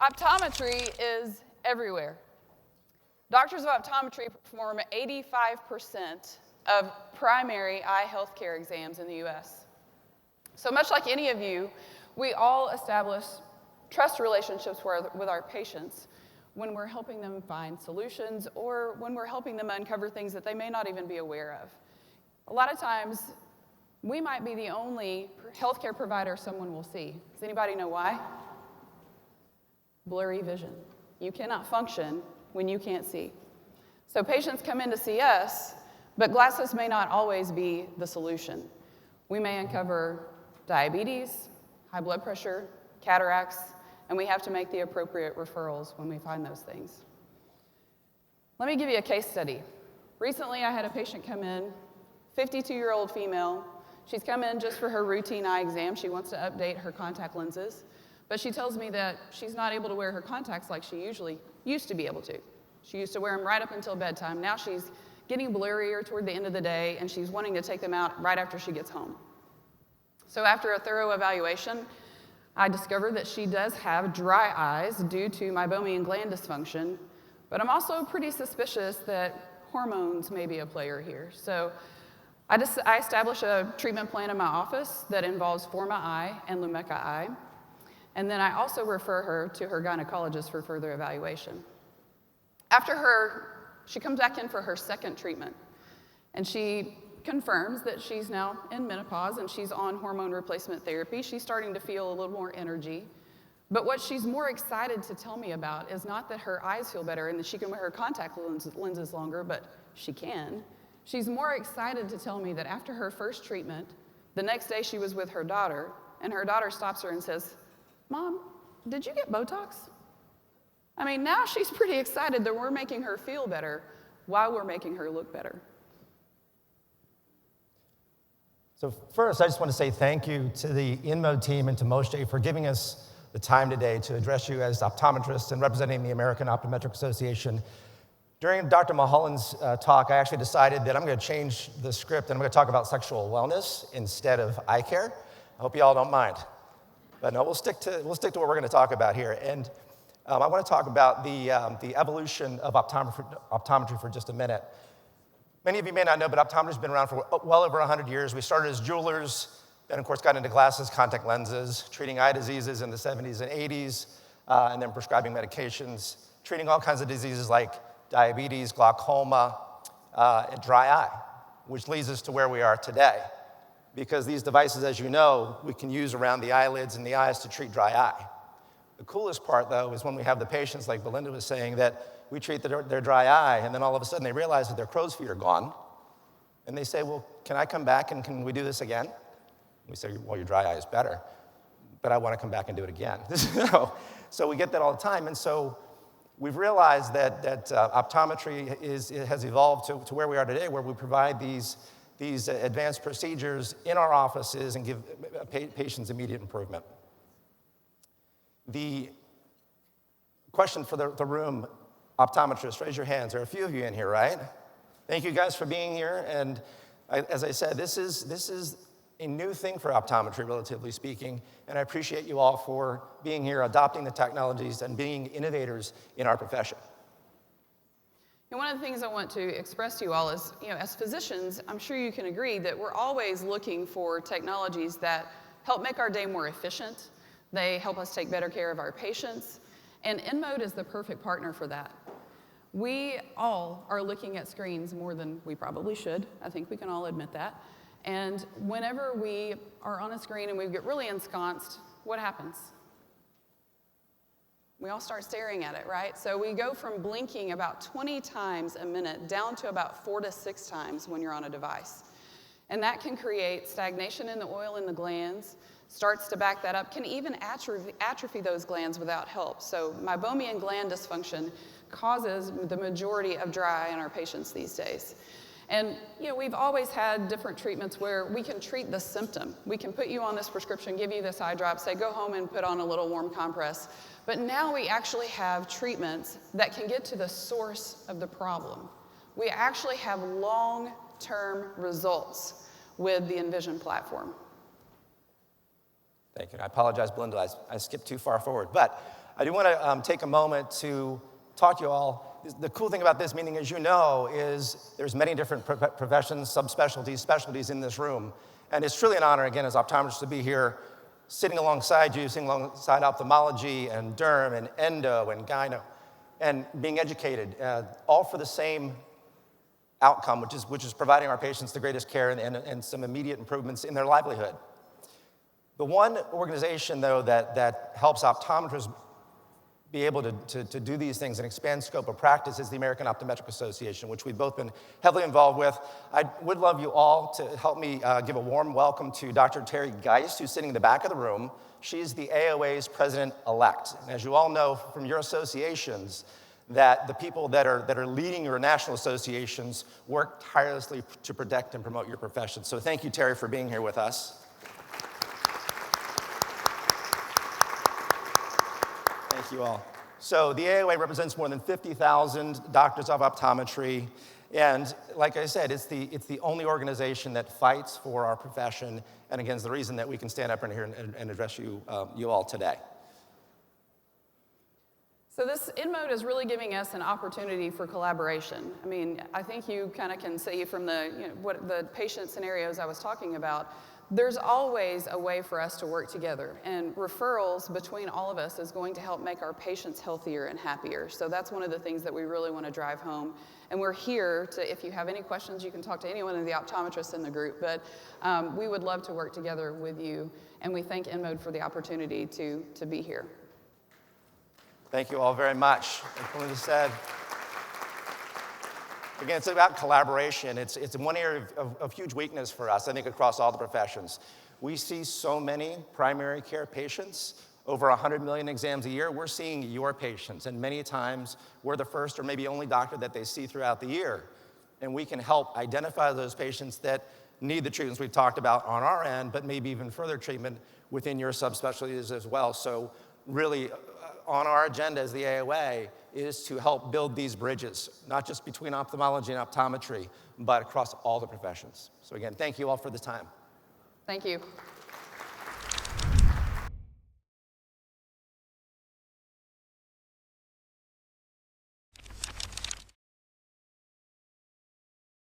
Optometry is everywhere. Doctors of optometry perform 85% of primary eye health care exams in the US. So much like any of you, we all establish trust relationships with our patients when we're helping them find solutions or when we're helping them uncover things that they may not even be aware of. A lot of times, we might be the only healthcare provider someone will see. Does anybody know why? Blurry vision. You cannot function when you can't see. So patients come in to see us, but glasses may not always be the solution. We may uncover diabetes, high blood pressure, cataracts, and we have to make the appropriate referrals when we find those things. Let me give you a case study. Recently, I had a patient come in, 52-year-old female. She's come in just for her routine eye exam. She wants to update her contact lenses, but she tells me that she's not able to wear her contacts like she usually used to be able to. She used to wear them right up until bedtime. Now she's getting blurrier toward the end of the day, and she's wanting to take them out right after she gets home. So after a thorough evaluation, I discovered that she does have dry eyes due to meibomian gland dysfunction, but I'm also pretty suspicious that hormones may be a player here. So I established a treatment plan in my office that involves Forma Eye and Lumecca Eye, and then I also refer her to her gynecologist for further evaluation. She comes back in for her second treatment, and she confirms that she's now in menopause and she's on hormone replacement therapy. She's starting to feel a little more energy. But what she's more excited to tell me about is not that her eyes feel better and that she can wear her contact lenses longer, but she can. She's more excited to tell me that after her first treatment, the next day she was with her daughter, and her daughter stops her and says, "Mom, did you get Botox?" I mean, now she's pretty excited that we're making her feel better while we're making her look better. So first, I just want to say thank you to the InMode team and to Moshe for giving us the time today to address you as optometrists and representing the American Optometric Association. During Dr. Mulholland's talk, I actually decided that I'm going to change the script and I'm going to talk about sexual wellness instead of eye care. I hope you all don't mind. But no, we'll stick to what we're going to talk about here. And I want to talk about the evolution of optometry for just a minute. Many of you may not know, but optometry has been around for well over 100 years. We started as jewelers, then of course got into glasses, contact lenses, treating eye diseases in the 70s and 80s, and then prescribing medications, treating all kinds of diseases like diabetes, glaucoma, and dry eye, which leads us to where we are today. Because these devices, as you know, we can use around the eyelids and the eyes to treat dry eye. The coolest part, though, is when we have the patients, like Belinda was saying, that we treat their dry eye, and then all of a sudden they realize that their crow's feet are gone, and they say, "Well, can I come back and can we do this again?" We say, "Well, your dry eye is better, but I want to come back and do it again." So we get that all the time, and so we've realized that optometry has evolved to where we are today, where we provide these advanced procedures in our offices and give patients immediate improvement. The question for the room, optometrists, raise your hands. There are a few of you in here, right? Thank you guys for being here. And as I said, this is a new thing for optometry, relatively speaking. And I appreciate you all for being here, adopting the technologies, and being innovators in our profession. And one of the things I want to express to you all is, as physicians, I'm sure you can agree that we're always looking for technologies that help make our day more efficient. They help us take better care of our patients. And InMode is the perfect partner for that. We all are looking at screens more than we probably should. I think we can all admit that. And whenever we are on a screen and we get really ensconced, what happens? We all start staring at it, right? So we go from blinking about 20 times a minute down to about 4 to 6 times when you're on a device. And that can create stagnation in the oil in the glands, starts to back that up, can even atrophy those glands without help. So meibomian gland dysfunction causes the majority of dry eye in our patients these days. And we've always had different treatments where we can treat the symptom. We can put you on this prescription, give you this eye drop, say go home and put on a little warm compress. But now we actually have treatments that can get to the source of the problem. We actually have long-term results with the Envision platform. Thank you. I apologize, Belinda. I skipped too far forward. But I do want to take a moment to talk to you all. The cool thing about this meeting, as you know, is there's many different professions, subspecialties, specialties in this room. And it's truly an honor, again, as optometrists to be here, sitting alongside you, sitting alongside ophthalmology and derm and endo and gyno, and being educated, all for the same outcome, which is providing our patients the greatest care and some immediate improvements in their livelihood. The one organization, though, that helps optometrists be able to do these things and expand scope of practice is the American Optometric Association, which we've both been heavily involved with. I would love you all to help me give a warm welcome to Dr. Terry Geist, who's sitting in the back of the room. She's the AOA's president-elect. And as you all know from your associations, that the people that are leading your national associations work tirelessly to protect and promote your profession. So thank you, Terry, for being here with us. Thank you all. So the AOA represents more than 50,000 doctors of optometry. And like I said, it's the only organization that fights for our profession. And again, it's the reason that we can stand up in here and address you all today. So this InMode is really giving us an opportunity for collaboration. I mean, I think you kind of can see from what the patient scenarios I was talking about, there's always a way for us to work together, and referrals between all of us is going to help make our patients healthier and happier. So that's one of the things that we really want to drive home. And we're here to, if you have any questions, you can talk to anyone of the optometrists in the group, but we would love to work together with you, and we thank InMode for the opportunity to be here. Thank you all very much. Like Melinda said, again, it's about collaboration. It's one area of huge weakness for us, I think, across all the professions. We see so many primary care patients, over 100 million exams a year. We're seeing your patients, and many times we're the first or maybe only doctor that they see throughout the year. And we can help identify those patients that need the treatments we've talked about on our end, but maybe even further treatment within your subspecialties as well. So really, on our agenda as the AOA is to help build these bridges, not just between ophthalmology and optometry, but across all the professions. So again, thank you all for the time. Thank you.